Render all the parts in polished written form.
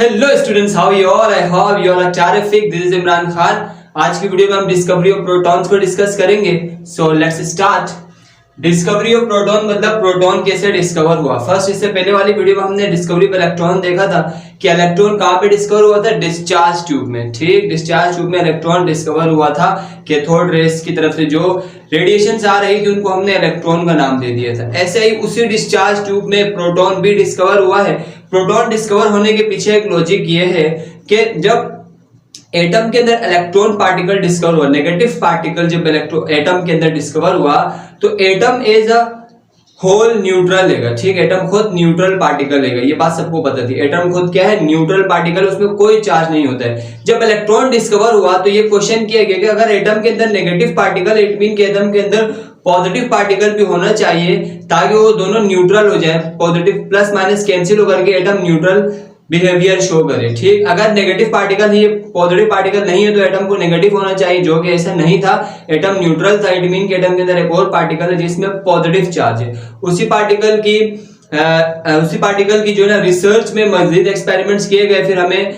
Hello students, how you all? I hope you all are terrific. This is Imran Khan. आज की video में हम discovery of protons को discuss करेंगे. So let's start. Discovery of proton मतलब proton कैसे discover हुआ. फर्स्ट, इससे पहले वाली वीडियो में हमने डिस्कवरी ऑफ इलेक्ट्रॉन देखा था कि इलेक्ट्रॉन कहां पे डिस्कवर हुआ था. डिस्चार्ज ट्यूब में. ठीक, डिस्चार्ज ट्यूब में इलेक्ट्रॉन डिस्कवर हुआ था. कैथोड रेस की तरफ से जो रेडिएशंस आ रही थी उनको हमने इलेक्ट्रॉन का नाम दे दिया था. ऐसे ही उसी डिस्चार्ज ट्यूब में प्रोटॉन भी डिस्कवर हुआ है. प्रोटॉन डिस्कवर होने के पीछे एक लॉजिक ये है कि जब एटम के अंदर इलेक्ट्रॉन पार्टिकल डिस्कवर हुआ, नेगेटिव पार्टिकल जब एटम के अंदर डिस्कवर हुआ तो atom as a whole neutral लेगा. ठीक, एटम खुद न्यूट्रल पार्टिकल लेगा. ये बात सबको पता थी. एटम खुद क्या है? Neutral particle. उसमें कोई चार्ज नहीं होता है. जब इलेक्ट्रॉन डिस्कवर हुआ तो ये क्वेश्चन किया गया कि अगर एटम के अंदर नेगेटिव पार्टिकल, इट मीन के एटम के अंदर पॉजिटिव पार्टिकल भी होना चाहिए ताकि वो दोनों न्यूट्रल हो जाए. पॉजिटिव प्लस माइनस कैंसिल होकर के एटम न्यूट्रल बिहेवियर शो करे. ठीक, अगर नेगेटिव पार्टिकल ही पॉजिटिव पार्टिकल नहीं है तो एटम को नेगेटिव होना चाहिए, जो कि ऐसा नहीं था. एटम न्यूट्रल था. इट मीन के एटम के अंदर एक और पार्टिकल है जिसमें पॉजिटिव चार्ज है. उसी पार्टिकल की जो है रिसर्च में मजीद एक्सपेरिमेंट्स किए गए. फिर हमें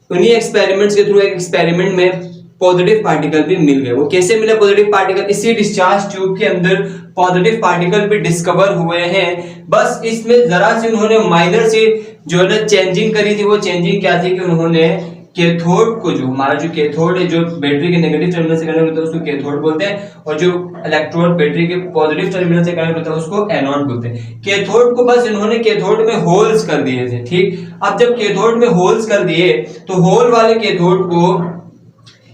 उन्हीं एक्सपेरिमेंट्स के थ्रू एक एक्सपेरिमेंट में पॉजिटिव पार्टिकल भी मिल गए. वो कैसे मिले पॉजिटिव पार्टिकल? इसी डिस्चार्ज ट्यूब के अंदर पॉजिटिव पार्टिकल भी डिस्कवर हुए हैं. बस इसमें जरा सी उन्होंने माइनर सी जो है ना चेंजिंग करी थी. वो चेंजिंग क्या थी कि उन्होंने कैथोड को, जो हमारा जो कैथोड है, जो बैटरी के नेगेटिव टर्मिनल से कनेक्ट होता है उसको कैथोड बोलते हैं, और जो इलेक्ट्रोड बैटरी के पॉजिटिव टर्मिनल से कनेक्ट होता है उसको एनोड बोलते हैं. कैथोड को बस इन्होंने कैथोड में होल्स कर दिए थे. ठीक, अब जब कैथोड में होल्स कर दिए तो होल वाले कैथोड को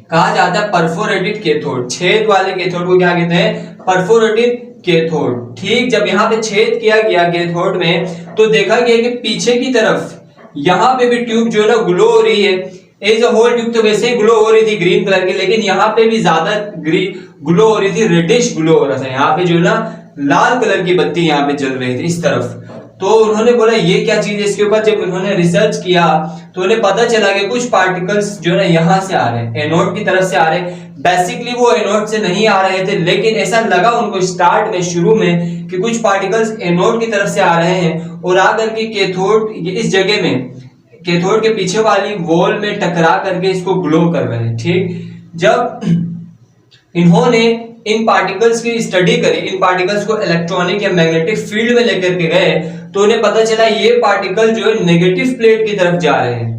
कहा जाता है परफोरेटेड कैथोड. छेद वाले कैथोड को क्या कहते हैं? Perforated cathode. ठीक, जब यहाँ पे छेद किया गया कैथोड में तो देखा गया कि पीछे की तरफ यहाँ पे भी ट्यूब जो है ना ग्लो हो रही है. एज अ होल ट्यूब तो वैसे ही ग्लो हो रही थी ग्रीन कलर की, लेकिन यहाँ पे भी ज्यादा ग्लो हो रही थी, रेडिश ग्लो हो रहा था. यहाँ पे जो है ना लाल कलर की बत्ती यहाँ पे जल रही थी इस तरफ. तो उन्होंने बोला ये क्या चीज है. इसके ऊपर जब उन्होंने रिसर्च किया तो उन्हें पता चला कि कुछ पार्टिकल्स जो है ना यहाँ से आ रहे हैं, एनोड की तरफ से आ रहे हैं. बेसिकली वो एनोड से नहीं आ रहे थे, लेकिन ऐसा लगा उनको स्टार्ट में, शुरू में, कि कुछ पार्टिकल्स एनोड की तरफ से आ रहे हैं और आकर के कैथोड इस जगह में, कैथोड के पीछे वाली वॉल में टकरा करके इसको ग्लो कर रहे हैं. ठीक, जब इन्होंने इन पार्टिकल्स की स्टडी करी, इन पार्टिकल्स को इलेक्ट्रॉनिक या मैग्नेटिक फील्ड में लेकर के गए तो उन्हें पता चला ये पार्टिकल जो है नेगेटिव प्लेट की तरफ जा रहे हैं.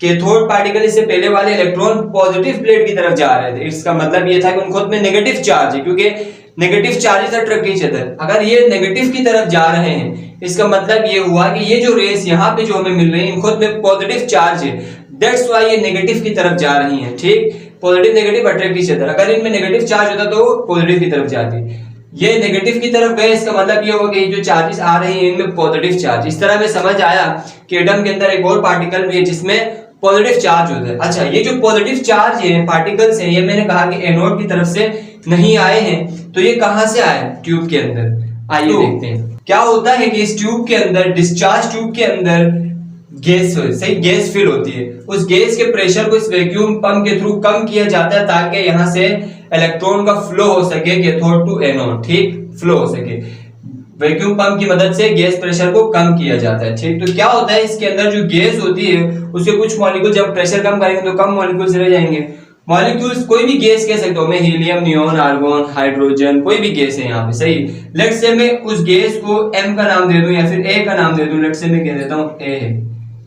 कैथोड पार्टिकल, इससे पहले वाले इलेक्ट्रॉन पॉजिटिव प्लेट की तरफ जा रहे थे. इसका मतलब ये था कि उन खुद में नेगेटिव चार्ज है, क्योंकि negative charges attract each other. अगर ये नेगेटिव की तरफ जा रहे हैं इसका मतलब ये हुआ कि ये जो रेस यहाँ पे जो हमें मिल रही है इन खुद में पॉजिटिव चार्ज है. दैट्स व्हाई ये नेगेटिव की तरफ जा रही हैं. ठीक, positive negative attract each other. अगर इनमें नेगेटिव चार्ज होता तो पॉजिटिव की तरफ जाती. ये नेगेटिव की तरफ गए, इसका मतलब ये होगा कि जो चार्जेस आ रही हैं इनमें पॉजिटिव चार्ज. इस तरह में समझ आया कि एटम के अंदर एक और पार्टिकल भी है जिसमें पॉजिटिव चार्ज होता है. अच्छा, ये जो पॉजिटिव चार्ज है, पार्टिकल्स हैं, ये मैंने कहा कि एनोड की तरफ से नहीं आए हैं. तो ये कहां से आए? ट्यूब के अंदर. आइए देखते हैं क्या होता है कि इस ट्यूब के अंदर, डिस्चार्ज ट्यूब के अंदर गैस, सही गैस फिल होती है. उस गैस के प्रेशर को इस वैक्यूम पंप के थ्रू कम किया जाता है ताकि यहां से इलेक्ट्रॉन का फ्लो हो सके कैथोड टू एनोड. ठीक, फ्लो हो सके. वैक्यूम पंप की मदद से गैस प्रेशर को कम किया जाता है. ठीक, तो क्या होता है इसके अंदर जो गैस होती है उसके कुछ मॉलिक्यूल जब प्रेशर कम करेंगे तो कम मॉलिक्यूल्स रह जाएंगे. मॉलिक्यूल्स कोई भी गैस कह सकते हो मैं, हीलियम, नियोन, आर्गोन, हाइड्रोजन, कोई भी गैस है यहाँ पे. सही, लेट्स से मैं उस गैस को M का नाम दे दूं या फिर A का नाम दे दूं. लेट्स से मैं कह देता हूँ A है,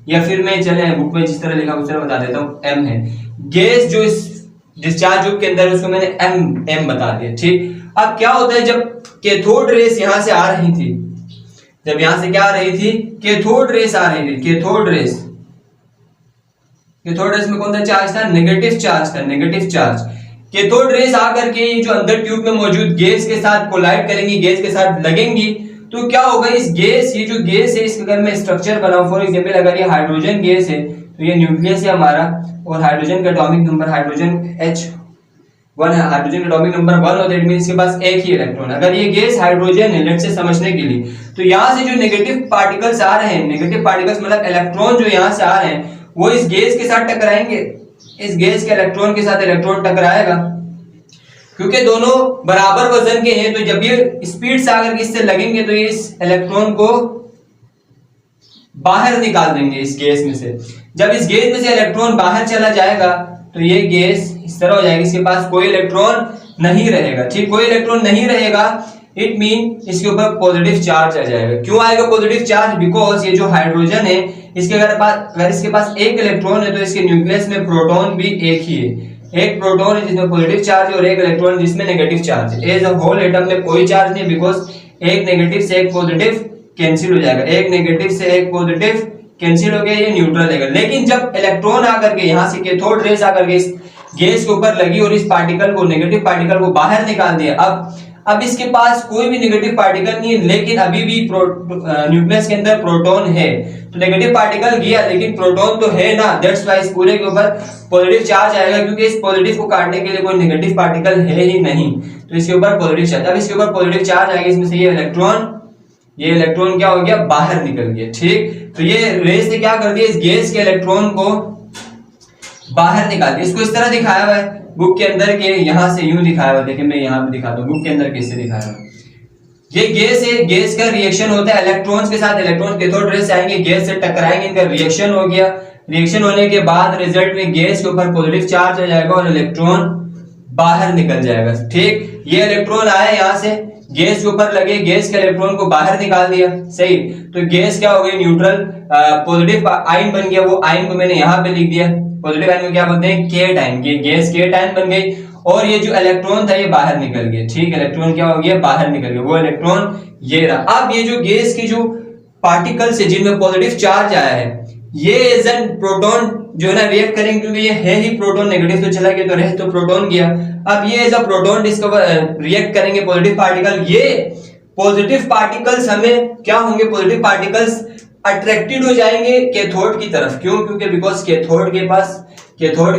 या फिर मैं चले बुक में जिस तरह लिखा उस तरह बता देता हूँ M है. गैस जो इस डिस्चार्ज ट्यूब के अंदर उसको मैंने M बता दिया. ठीक, अब क्या होता है जब कैथोड रेस यहां से आ रही थी, जब यहां से क्या आ रही थी? कैथोड रेस आ रही थी. कैथोड रेस में कौन सा चार्ज था? नेगेटिव चार्ज था. Negative charge. कैथोड रेस आकर के जो अंदर ट्यूब में मौजूद गैस के साथ कोलाइड करेंगी, गैस के साथ लगेंगी, तो क्या होगा? इस गैस, ये जो गैस है इसका अगर मैं स्ट्रक्चर बनाऊं, फॉर एग्जांपल अगर ये हाइड्रोजन गैस है तो ये न्यूक्लियस है हमारा, और हाइड्रोजन का एटॉमिक नंबर, हाइड्रोजन H1 है, हाइड्रोजन का एटॉमिक नंबर 1 होता है. इट मींस इसके पास एक ही इलेक्ट्रॉन. अगर ये गैस हाइड्रोजन है, लेट्स से समझने के लिए, तो यहां से जो नेगेटिव पार्टिकल्स आ रहे हैं, नेगेटिव पार्टिकल्स मतलब इलेक्ट्रॉन जो यहां से आ रहे हैं वो इस गैस के साथ टकराएंगे. इस गैस के इलेक्ट्रॉन के साथ इलेक्ट्रॉन टकराएगा. क्योंकि दोनों बराबर वजन के हैं तो जब ये स्पीड से आकर इससे लगेंगे तो ये इस इलेक्ट्रॉन को बाहर निकाल देंगे इस गैस में से। जब इस गैस में से इलेक्ट्रॉन बाहर चला जाएगा तो ये गैस इस तरह हो जाएगी, इसके पास कोई इलेक्ट्रॉन नहीं रहेगा। ठीक, कोई इलेक्ट्रॉन नहीं रहेगा, इट मीन इसके ऊपर पॉजिटिव चार्ज आ जाएगा। क्यों आएगा पॉजिटिव चार्ज? बिकॉज ये जो हाइड्रोजन है इसके अगर इसके पास एक इलेक्ट्रॉन है तो इसके न्यूक्लियस में प्रोटॉन भी एक ही है। एक प्रोटॉन है जिसमें पॉजिटिव चार्ज है और एक इलेक्ट्रॉन जिसमें नेगेटिव चार्ज है। एज अ होल एटम में कोई चार्ज नहीं, बिकॉज एक नेगेटिव से एक पॉजिटिव कैंसिल हो जाएगा, एक नेगेटिव से एक पॉजिटिव कैंसिल हो गया, ये न्यूट्रल है। लेकिन जब इलेक्ट्रॉन आकर के यहाँ से कैथोड रेस आकर के इस गैस के ऊपर लगी और इस पार्टिकल को, नेगेटिव पार्टिकल को बाहर निकाल दिया, अब इसके पास कोई भी नेगेटिव पार्टिकल नहीं है, लेकिन अभी भी न्यूक्लियस के अंदर प्रोटॉन है। तो नेगेटिव पार्टिकल गया लेकिन प्रोटॉन तो है ना, दैट्स व्हाई इस पूरे के ऊपर पॉजिटिव चार्ज आएगा, क्योंकि इस पॉजिटिव को काटने के लिए कोई नेगेटिव पार्टिकल है ही नहीं, तो इसके ऊपर पॉजिटिव चार्ज। अब इसके ऊपर पॉजिटिव चार्ज आएगा, इसमें से ये इलेक्ट्रॉन क्या हो गया, बाहर निकल गया। ठीक, तो ये रेस ने क्या कर दिया, इस गैस के इलेक्ट्रॉन को बाहर निकाल दिया। इसको इस तरह दिखाया हुआ है बुक के अंदर के, यहां से यूं दिखाया हुआ, देखिए मैं यहां पे दिखाता हूं बुक के अंदर कैसे दिखाया हुआ। ये गैस है, गैस का रिएक्शन होता है इलेक्ट्रॉन्स के साथ, इलेक्ट्रॉन कैथोड रेस से आएंगे, गैस से टकराएंगे, इनका रिएक्शन हो गया। रिएक्शन होने के बाद रिजल्ट में गैस के ऊपर पॉजिटिव चार्ज आ जाएगा और इलेक्ट्रॉन बाहर निकल जाएगा। ठीक, ये इलेक्ट्रॉन आया यहाँ से गैस के ऊपर लगे, गैस के इलेक्ट्रॉन को बाहर निकाल दिया। सही, तो गैस क्या हो गई, न्यूट्रल पॉजिटिव आयन बन गया। वो आयन को मैंने यहाँ पे लिख दिया, पॉजिटिव आयन को क्या बोलते हैं, cation. Gas cation बन गई और ये जो इलेक्ट्रॉन था ये बाहर निकल गया। ठीक, इलेक्ट्रॉन क्या हो गया, बाहर निकल गया, वो इलेक्ट्रॉन ये रहा। अब ये जो गैस की जो पार्टिकल्स है जिनमें पॉजिटिव चार्ज आया है, ये एज एन प्रोटॉन जो है ना रिएक्ट करेंगे, क्योंकि ये है ही प्रोटॉन, नेगेटिव तो चला गया तो रह तो प्रोटॉन गया। अब ये as a proton discover react करेंगे पॉजिटिव पार्टिकल। ये पॉजिटिव पार्टिकल्स हमें क्या होंगे, पॉजिटिव पार्टिकल्स अट्रैक्टेड हो जाएंगे कैथोड की तरफ। क्यों? क्योंकि बिकॉज कैथोड के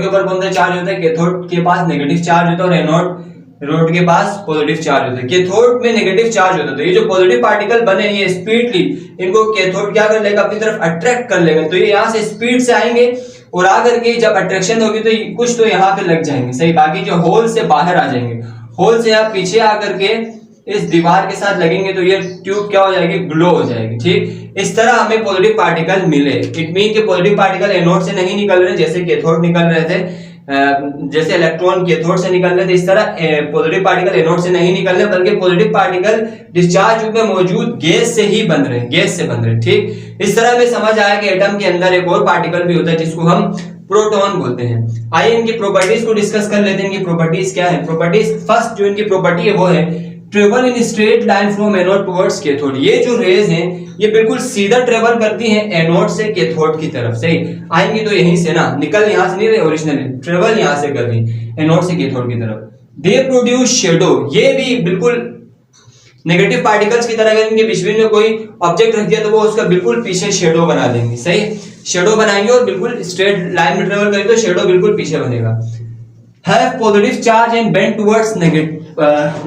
ऊपर कौन सा चार्ज होता है, कैथोड के पास नेगेटिव चार्ज होता है और एनोड के पास पॉजिटिव चार्ज होता है। कैथोड में नेगेटिव चार्ज होता है, तो ये जो पॉजिटिव पार्टिकल बने ये स्पीडली इनको कैथोड क्या कर लेगा, अपनी तरफ अट्रैक्ट कर लेगा। तो ये यहाँ से स्पीड से आएंगे और आकर के जब अट्रैक्शन होगी तो कुछ तो यहाँ पे लग जाएंगे। सही, बाकी जो होल से बाहर आ जाएंगे, होल से यहाँ पीछे आकर के इस दीवार के साथ लगेंगे तो ये ट्यूब क्या हो जाएगी, ग्लो हो जाएगी। ठीक, इस तरह हमें पॉजिटिव पार्टिकल मिले। इट मीन कि पॉजिटिव पार्टिकल एनोड से नहीं निकल रहे जैसे कैथोड निकल रहे थे, जैसे इलेक्ट्रॉन कैथोड से निकल रहे थे, इस तरह पॉजिटिव पार्टिकल एनोड से नहीं निकल रहे, बल्कि पॉजिटिव पार्टिकल डिस्चार्ज ट्यूब में मौजूद गैस से ही बन रहे हैं, गैस से बन रहे हैं। ठीक, इस तरह में समझ आया कि एटम के अंदर एक और पार्टिकल भी होता है जिसको हम प्रोटॉन बोलते हैं। आइए इनकी प्रॉपर्टीज को डिस्कस कर लेते हैं। इनकी प्रॉपर्टीज क्या है। प्रॉपर्टीज, फर्स्ट जो इनकी प्रॉपर्टी है वो है travel in straight line from anode towards cathode. ये जो रेज हैं ये बिल्कुल सीधा ट्रेवल करती हैं एनोड से कैथोड की तरफ। सही, आएंगी तो यहीं से ना, निकल यहां से नहीं रहे ओरिजिनली, ट्रेवल यहां से कर रही एनोड से कैथोड की तरफ। दे प्रोड्यूस शेडो, ये भी बिल्कुल नेगेटिव पार्टिकल्स की तरह, अगर इनके बीच में कोई ऑब्जेक्ट रख दिया तो वो उसका बिल्कुल पीछे शेडो बना देंगे। सही, शेडो बनाएंगे और बिल्कुल स्ट्रेट लाइन में ट्रेवल करेंगे तो शेडो बिल्कुल पीछे बनेगा। Have positive charge and bend towards negative,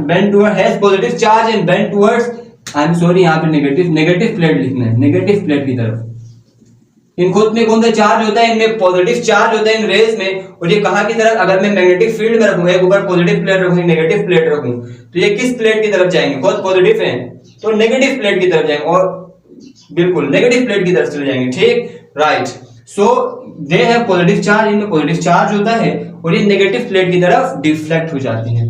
bend toward has positive charge and bend towards, I am sorry यहाँ पे नेगेटिव प्लेट लिखना है, नेगेटिव प्लेट की तरफ। इन खुद में कौन सा चार्ज होता है, इनमें पॉजिटिव चार्ज होता है इन रेज में, और ये कहां की तरफ, अगर मैं मैग्नेटिक फील्ड में रखूं, एक ऊपर पॉजिटिव प्लेट रखूं, नेगेटिव प्लेट रखूं, तो ये किस प्लेट की तरफ जाएंगे, बहुत पॉजिटिव है तो नेगेटिव प्लेट की तरफ जाएंगे, और बिल्कुल नेगेटिव प्लेट की तरफ चले जाएंगे। ठीक, right. So they have positive charge, इनमें पॉजिटिव चार्ज होता है और ये नेगेटिव प्लेट की तरफ डिफ्लेक्ट हो जाती हैं।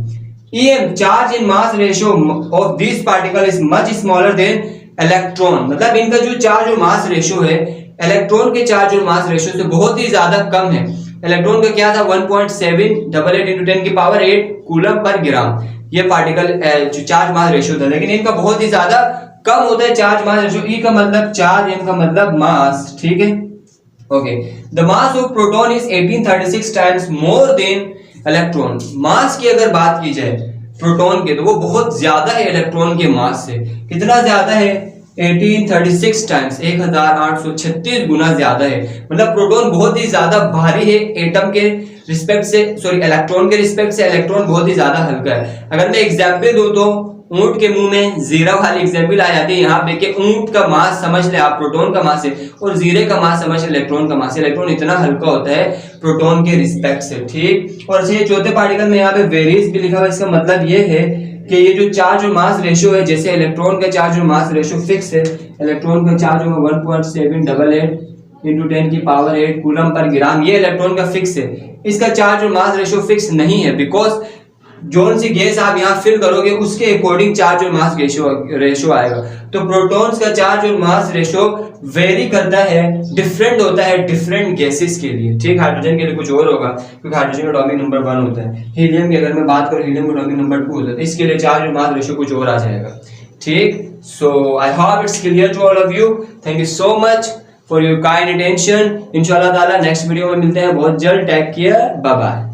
EM, charge in mass ratio of these particle is much smaller than electron, मतलब इनका जो चार्ज और मास रेशियो है इलेक्ट्रॉन के चार्ज और मास रेशियो से बहुत ही ज्यादा कम है। इलेक्ट्रॉन का क्या था 1.788 into 10 की पावर 8 कूलम पर ग्राम, ये पार्टिकल जो चार्ज मास रेशियो था, लेकिन इनका बहुत ही ज्यादा कम होता है चार्ज मास रेशियो। E का मतलब चार्ज, M का मतलब मास। ठीक है, okay. The mass of proton is 1836 times more than electron. Mass की अगर बात की जाए प्रोटॉन के तो वो बहुत ज्यादा है इलेक्ट्रॉन के मास से। कितना ज्यादा है, 1836 टाइम्स, 1836 गुना ज्यादा है। मतलब प्रोटॉन बहुत ही ज्यादा भारी है एटम के रिस्पेक्ट से, सॉरी इलेक्ट्रॉन के रिस्पेक्ट से इलेक्ट्रॉन बहुत ही ज्यादा हल्का है। अगर मैं एग्जाम्पल दूं तो ऊंट के मुंह में जीरा वाली एग्जाम्पल आ जाती है। यहाँ पे कि ऊंट का मास समझ ले आप प्रोटॉन का मास है, और जीरे का मास समझ ले इलेक्ट्रॉन का मास है। इलेक्ट्रॉन इतना हल्का होता है प्रोटॉन के रिस्पेक्ट से। ठीक, और ये चौथे पार्टिकल में यहाँ पे वेरीज भी लिखा हुआ है, इसका मतलब ये है कि ये जो चार्ज और मास रेशियो है, जैसे इलेक्ट्रॉन का चार्ज और मास रेशियो फिक्स है, इलेक्ट्रॉन का चार्ज होगा 1.788 इंटू 10⁸ कूलम पर ग्राम, ये इलेक्ट्रॉन का फिक्स है। इसका चार्ज और मास रेशियो फिक्स नहीं है, बिकॉज जोन सी गैस आप यहाँ फिल करोगे उसके अकॉर्डिंग चार्ज और मास रेशियो आएगा। तो प्रोटॉन्स का चार्ज और मास रेशियो वेरी करता है, डिफरेंट होता है डिफरेंट गैसेस के लिए, ठीक। हाइड्रोजन के लिए कुछ और होगा क्योंकि हाइड्रोजन का एटॉमिक नंबर 1 होता है। हीलियम की अगर मैं बात करूँ, हीलियम का एटॉमिक नंबर 2 होता है, इसके लिए चार्ज और मास रेशियो कुछ और आ जाएगा, ठीक। So I hope it's clear to all of you. Thank you so much for your kind attention. इंशाल्लाह ताला नेक्स्ट वीडियो में मिलते हैं बहुत जल्द। Take care, bye bye.